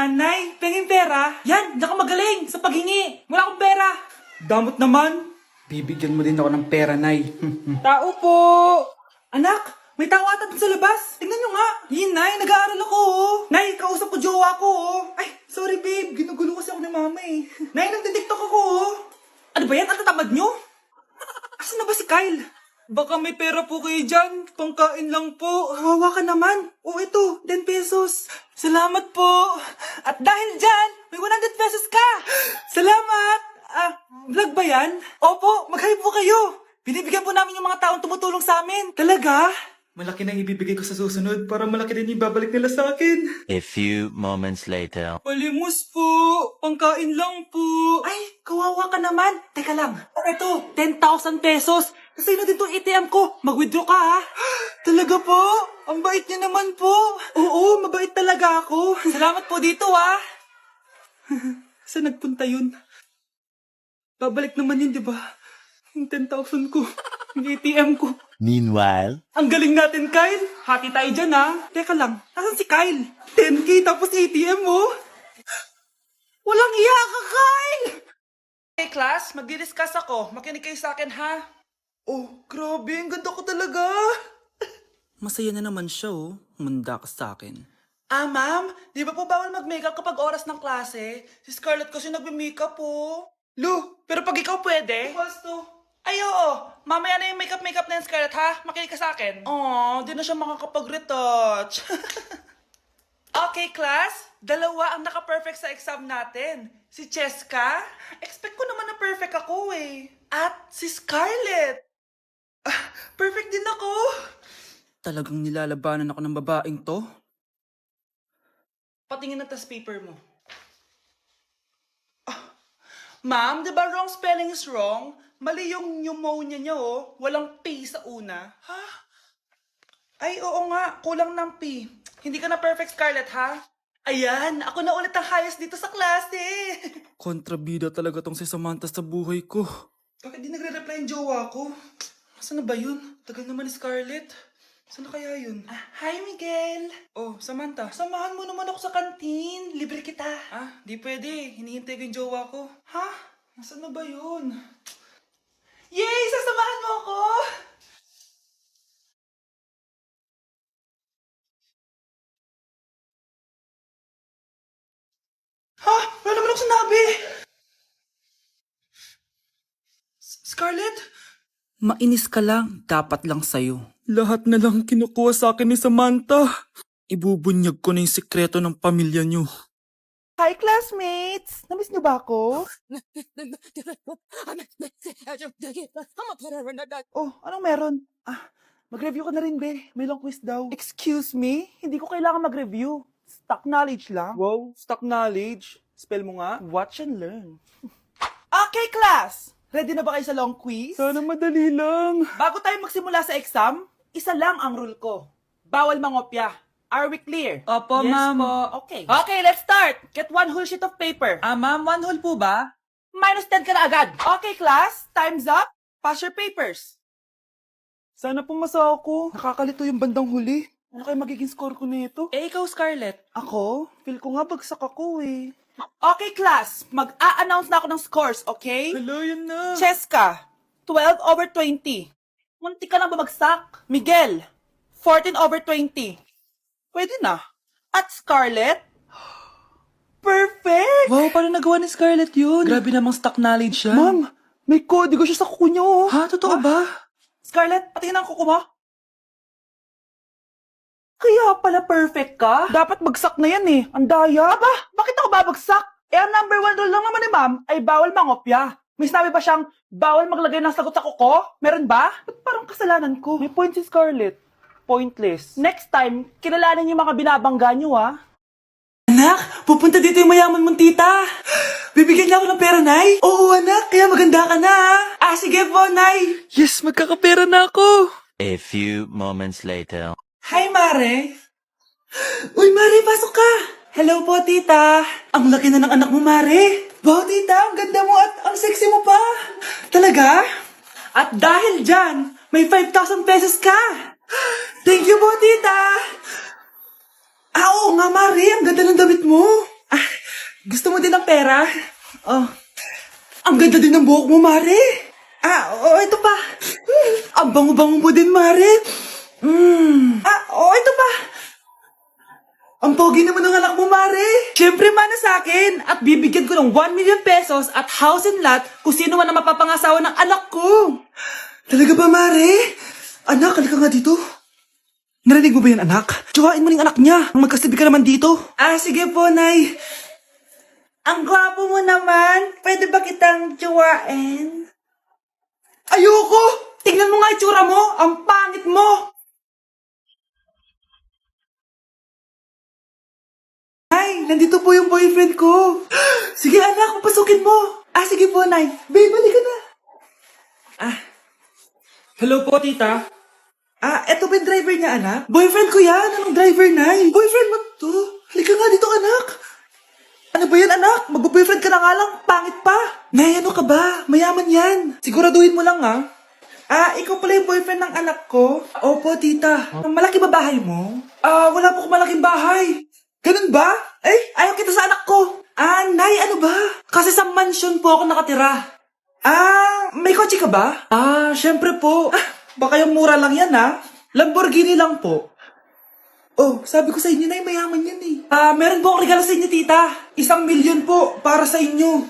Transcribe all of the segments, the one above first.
Nay, penging pera? Yan, nakamagaling sa paghingi. Wala akong pera. Damot naman. Bibigyan mo din ako ng pera, Nay. Tao po. Anak, may tao ata dun sa labas. Tingnan nyo nga. Yun, Nay, nag-aaral ako, oh. Nay, kausap ko jowa ko, oh. Ay, sorry, babe. Ginugulo kasi ako ni mama, eh. Nay, nagtitiktok ako, oh. Ano ba yan? Ang tatamad nyo? Asan na ba si Kyle? Baka may pera po kayo dyan. Pangkain lang po. Hawa ka naman. O ito, 10 pesos. Salamat po. At dahil dyan, may 100 pesos ka. Salamat. Vlog ba yan? Opo, mag-hi po kayo. Binibigyan po namin yung mga taong tumutulong sa amin. Talaga? Malaki na ibibigay ko sa susunod para malaki din yung babalik nila sa akin. A few moments later. Palimos po. Pangkain lang po. Ay, kawawa ka naman. Teka lang. Ito, 10,000 pesos. Kasi na dito ATM ko. Mag-withdraw ka, ha? Talaga po? Ang bait niya naman po. Oo, mabait talaga ako. Salamat po dito, ha? Saan nagpunta yun? Babalik naman yun, di ba? Yung 10,000 ko. Yung ATM ko. Meanwhile. Ang galing natin, Kyle. Hati tayo dyan, ha? Teka lang, nasan si Kyle? 10K tapos ATM, oh. Walang iya ka, Kyle! Hey, class, magdi-discuss ako. Makinig kayo sa akin, ha? Oh, grabe, ang ganda ko talaga. Masaya na naman siya, oh. Munda ka sa akin. Ma'am, di ba po bawal mag-makeup kapag oras ng klase? Si Scarlett kasi nagme-makeup, po. Lu, pero pag ikaw pwede? Equals to. Ay, oo. Mamaya na yung makeup na yung Scarlett, ha? Makinig ka sa akin. Aw, di na siya makakapag-retouch. Okay, class. Dalawa ang naka-perfect sa exam natin. Si Cheska. Expect ko naman na perfect ako, eh. At si Scarlett. Perfect din ako. Talagang nilalabanan ako ng babaeng to. Patingin na tas paper mo. Ma'am, di ba wrong spelling is wrong? Mali yung pneumonia niya, oh. Walang P sa una. Ha? Ay, oo nga. Kulang ng P. Hindi ka na perfect, Scarlett, ha? Ayan, ako na ulit ang highest dito sa klase. Kontrabida talaga tong si Samantha sa buhay ko. Bakit di nagre-reply yung jowa ko? Saan na ba yun? Tagal naman ni Scarlett. Saan na kaya yun? Hi, Miguel. Oh, Samantha, samahan mo naman ako sa kantin. Libre kita. Di pwede. Hinihintay ko yung jowa ko. Ha? Nasaan na ba yun? Yay! Sasamahan mo ako! Ha? Wala naman ako sinabi! Scarlett? Mainis ka lang. Dapat lang sa'yo. Lahat na lang kinukuha sa akin ni Samantha. Ibubunyag ko na yung sikreto ng pamilya niyo. Hi, classmates! Namiss niyo ba ako? Oh, anong meron? Mag-review ka na rin, be. May long quiz daw. Excuse me? Hindi ko kailangan mag-review. Stock knowledge lang. Wow, stock knowledge. Spell mo nga. Watch and learn. Okay, class! Ready na ba kayo sa long quiz? Sana madali lang. Bago tayo magsimula sa exam, isa lang ang rule ko. Bawal mangopya. Are we clear? Opo, yes, ma'am. Po. Okay. Okay, let's start. Get one whole sheet of paper. Ma'am, one whole po ba? Minus 10 ka na agad. Okay, class. Time's up. Pass your papers. Sana pumasa ako. Nakakalito yung bandang huli. Ano kayo magiging score ko nito? Ikaw, Scarlett. Ako? Feel ko nga bagsak ako, eh. Okay, class. Mag-a-announce na ako ng scores, okay? Hello, yun na. Cheska, 12/20. Munti ka lang bumagsak. Miguel, 14/20. Pwede na. At Scarlett, perfect! Wow, paano nagawa ni Scarlett yun? Grabe namang stock knowledge siya. Ma'am, may kodigo siya sa kuko niyo. Ha? Totoo ba? Scarlett, patingin ang kuko mo. Kaya pala perfect ka? Dapat bagsak na yan eh. Ang daya. Aba, bakit ako babagsak? Ang number 1 rule lang naman ni ma'am ay bawal mangopya. May sinabi ba siyang bawal maglagay ng sagot sa kuko? Meron ba? Ba't parang kasalanan ko? May point si Scarlett. Pointless. Next time, kilalanin yung mga binabangga nyo, ha? Anak, pupunta dito yung mayaman mong tita. Bibigyan niya ako ng pera, Nay. Oo, anak, kaya maganda ka na, ha? Sige po, Nay. Yes, magkakapera na ako. A few moments later. Hi, Mare. Uy, Mare, pasok ka. Hello po, tita. Ang laki na ng anak mo, Mare. Wow, tita, ang ganda mo at ang sexy mo pa. Talaga? At dahil dyan, may 5,000 pesos ka. Thank you po, tita. Oo nga, Mare. Ang ganda ng damit mo. pera? Oh. Ang ganda din ng buhok mo, Mare. Ito pa. Ang bango-bango mo din, Mare. Ito pa. Ang pogi naman ng anak mo, Mare. Siyempre, mana sa akin. At bibigyan ko ng 1 million pesos at house and lot kung sino man ang mapapangasawa ng anak ko. Talaga ba, Mare? Anak, halika nga dito. Narinig mo ba yan, anak? Tsuhain mo ng anak niya. Magkasabi ka naman dito. Sige po, Nay. Ang gwapo mo naman. Pwede ba kitang tsuhain? Ayoko! Tingnan mo nga itsura mo. Ang pangit mo. Nay, nandito po yung boyfriend ko. Sige, anak, papasukin mo. Sige po, Nay. Babe, balik ka na. Hello po, tita. Eto ba yung driver niya, anak? Boyfriend ko yan. Anong driver, Nay? Boyfriend mo to? Halika nga dito, anak. Ano ba yan, anak? Magbo-boyfriend ka na nga lang. Pangit pa. Nay, ano ka ba? Mayaman yan. Siguraduhin mo lang, ha? Ikaw pala yung boyfriend ng anak ko? Opo, tita. Malaki ba bahay mo? Wala po akong malaking bahay. Ganun ba? Ayaw kita sa anak ko. Nay, ano ba? Kasi sa mansion po ako nakatira. May kotse ka ba? Syempre po. Baka yung mura lang yan, ha? Lamborghini lang po. Sabi ko sa inyo, Nay, mayaman yan eh. Meron po akong regalo sa inyo, tita. 1 milyon po para sa inyo.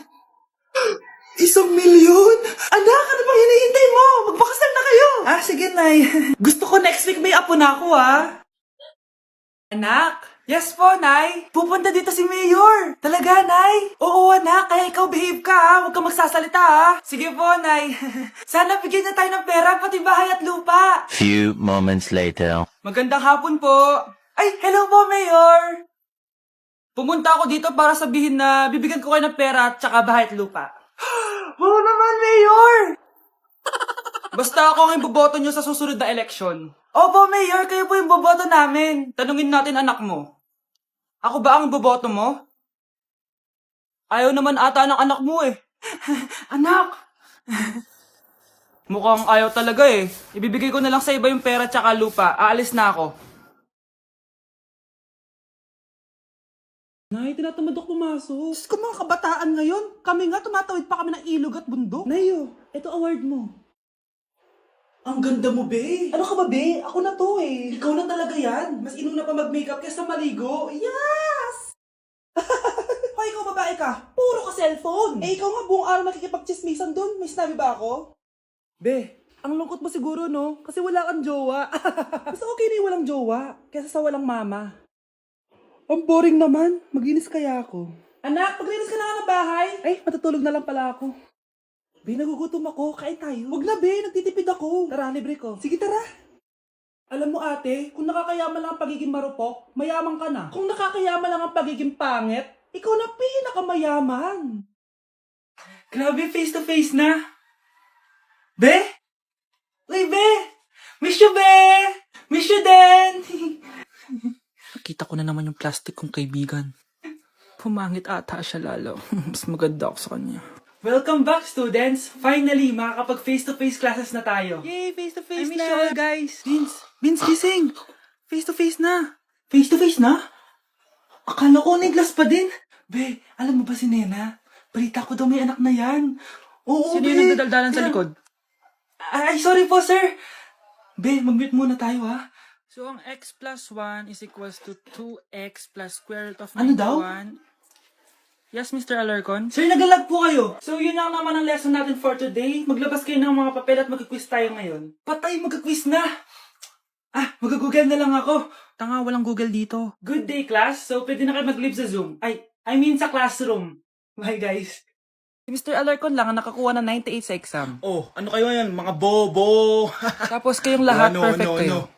1 milyon? Anak, ano bang hinihintay mo? Magpakasal na kayo. Sige, Nay. Gusto ko next week may apo na ako, ha? Anak? Yes po, Nay. Pupunta dito si Mayor. Talaga, Nay? Oo, anak. Kaya ikaw behave ka, ha? Huwag kang magsasalita, ha? Sige po, Nay. Sana bigyan niya tayo ng pera, pati bahay at lupa. Few moments later. Magandang hapon po. Hello po, Mayor. Pumunta ako dito para sabihin na bibigyan ko kayo ng pera at tsaka bahay at lupa. Wow naman, Mayor! Basta ako ang iboboto nyo sa susunod na eleksyon. Opo, Mayor. Kayo po yung boboto namin. Tanungin natin anak mo. Ako ba ang boboto mo? Ayaw naman ata ng anak mo eh. Anak! Mukhang ayaw talaga eh. Ibibigay ko na lang sa iba yung pera tsaka lupa. Aalis na ako. Nay, tinatamad ako pumasok. Diyos ko, mga kabataan ngayon. Kami nga, tumatawid pa kami ng ilog at bundok. Nayo, ito award mo. Ang ganda mo, be. Ano ka ba, be? Ako na to eh. Ikaw na talaga yan. Mas inuna pa mag-makeup kaysa maligo. Yes! Hoy, ikaw babae ka. Puro ka cellphone. Ikaw nga buong araw nakikipag-chismisan dun. May sinabi ba ako? Be, ang lungkot mo siguro, no? Kasi wala kang jowa. Mas okay na yung walang jowa kaysa sa walang mama. Ang boring naman. Maginis kaya ako. Anak, paglinis ka na nga ng bahay. Matutulog na lang pala ako. Be, nagugutom ako. Kain tayo. Huwag na, be. Nagtitipid ako. Tara, libre ko. Sige, tara. Alam mo, ate, kung nakakayaman lang ang pagiging marupok, mayaman ka na. Kung nakakayaman lang ang pagiging pangit, ikaw na pinakamayaman. Grabe, face to face na. Be? Uy, be! Miss you, be! Miss you din! Nakita ko na naman yung plastic kong kaibigan. Pumangit ata siya lalo. Mas maganda ako sa kanya. Welcome back, students! Finally, makakapag face-to-face classes na tayo. Yay! Face-to-face na! I miss you all, guys! Vince, gising! Face-to-face na! Face-to-face na? Akala ko neglas pa din. Be, alam mo ba si Nena? Balita ko daw may anak na yan. Oo, Sino be. yung nagdadaldalan sa likod? Sorry po, sir. Be, mag-mute muna tayo, ha? So, ang x plus 1 is equals to 2x plus square root of 91. Ano daw? Yes, Mr. Alarcon? Sir, nagalag po kayo. So, yun lang naman ang lesson natin for today. Maglabas kayo ng mga papel at mag-quiz tayo ngayon. Patay, mag-quiz na! Mag-google na lang ako. Tanga, walang Google dito. Good day, class. So, pwede na kayo mag-leave sa Zoom. I mean sa classroom. Bye, guys. Si Mr. Alarcon lang ang nakakuha ng 98 sa exam. Oh, ano kayo yan? Mga bobo! Tapos kayong lahat perfect kayo. no.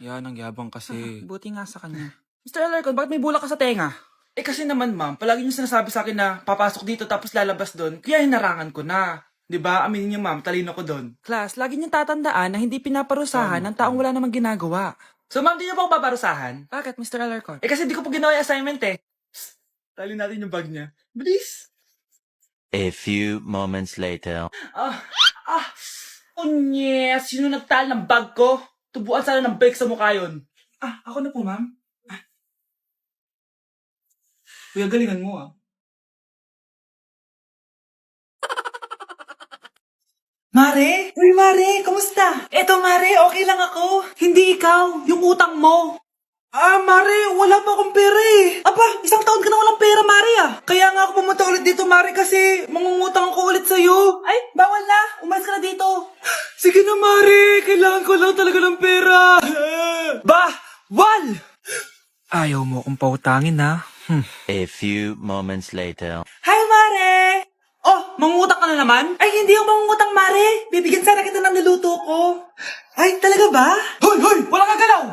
Yan, ang yabang kasi. Buti nga sa kanya. Mr. Alarcon, bakit may bulak ka sa tenga? Kasi naman, ma'am, palagi niyo sinasabi sa akin na papasok dito tapos lalabas doon. Kaya hinarangan ko na. 'Di ba? Aminin niyo, ma'am, talino ko doon. Class, lagi niyong tatandaan na hindi pinaparusahan ng taong wala namang ginagawa. So, ma'am, di niyo po ako paparusahan? Bakit, Mr. Alarcon? Kasi di ko po ginawa yung assignment eh. Psst, tali natin yung bag niya. Bilis! A few moments later. Yes! Sino nagtal ng bag ko? Tubuan sana ng bake sa mukha yun. Ako na po, ma'am. Kuya, galingan mo Mare? Uy, Mare, kamusta? Eto, Mare, okay lang ako. Hindi ikaw, yung utang mo. Mare, wala pa akong pera eh. Aba, isang taon ka na walang pera, Mare ah. Kaya nga ako pumunta ulit dito, Mare, kasi mangungutang ako ulit sa'yo. Ay, bawal na. Umalis ka na dito. Sige na, Mare. Kailangan ko lang talaga ng pera. Bawal! Ayaw mo akong pautangin ha. A few moments later. Hi, Mare! Oh, mangungutang ka na naman? Ay, hindi ako mangungutang, Mare. Bibigyan sana kita ng niluto ko. Ay, talaga ba? Hoy! Wala kang galaw!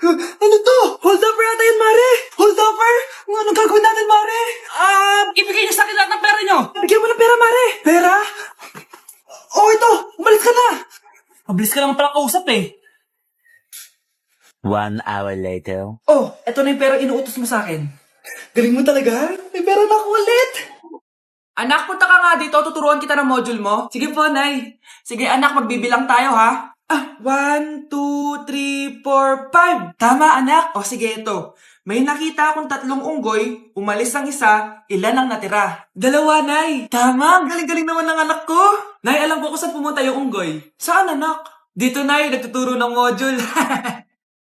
Ano to? Hold offer yata yun, Mare! Hold offer? Anong gagawin natin, Mare? Ibigay niyo sa akin lahat ng pera niyo! Bigyan mo ng pera, Mare! Pera? Oh, ito! Umalis ka na! Mabilis ka naman pala kausap eh. 1 hour later. Oh, eto na yung pera inuutos mo sa akin. Galing mo talaga. May pera na ako ulit. Anak, punta ka nga dito. Tuturuan kita ng module mo. Sige po, Nay. Sige, anak, magbibilang tayo, ha? 1, 2, 3, 4, 5. Tama, anak. O, sige, ito. May nakita akong 3 unggoy. Umalis ang isa. Ilan ang natira? 2, Nay. Tama. Galing-galing naman ng anak ko. Nay, alam ko kung saan pumunta yung unggoy. Saan, anak? Dito, Nay. Nagtuturo ng module.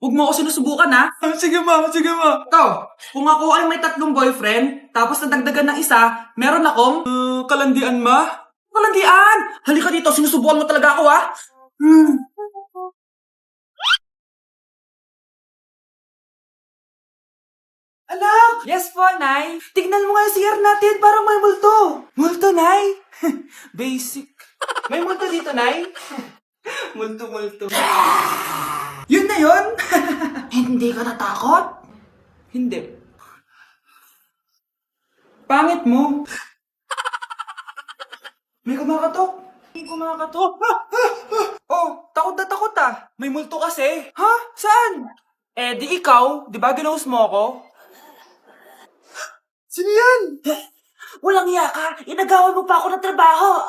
Huwag mo ako sinusubukan, ha? Sige, ma. Ito, kung ako ay may 3 boyfriend, tapos nadagdagan ng isa, meron akong... kalandian, ma? Kalandian! Halika dito, sinusubukan mo talaga ako, ha? Anak! Yes po, Nay. Tignan mo nga yung CR natin, parang may multo. Multo, Nay? Basic. May multo dito, Nay? Multo. Yun na yun? Hindi ka natakot? Hindi. Pangit mo. May kumakatok. Oh, takot na takot ah. May multo kasi. Ha? Saan? Eh, di ikaw. Di ba ginose mo ako? Sino yan? Walang iya ka. Inagawan mo pa ako ng trabaho.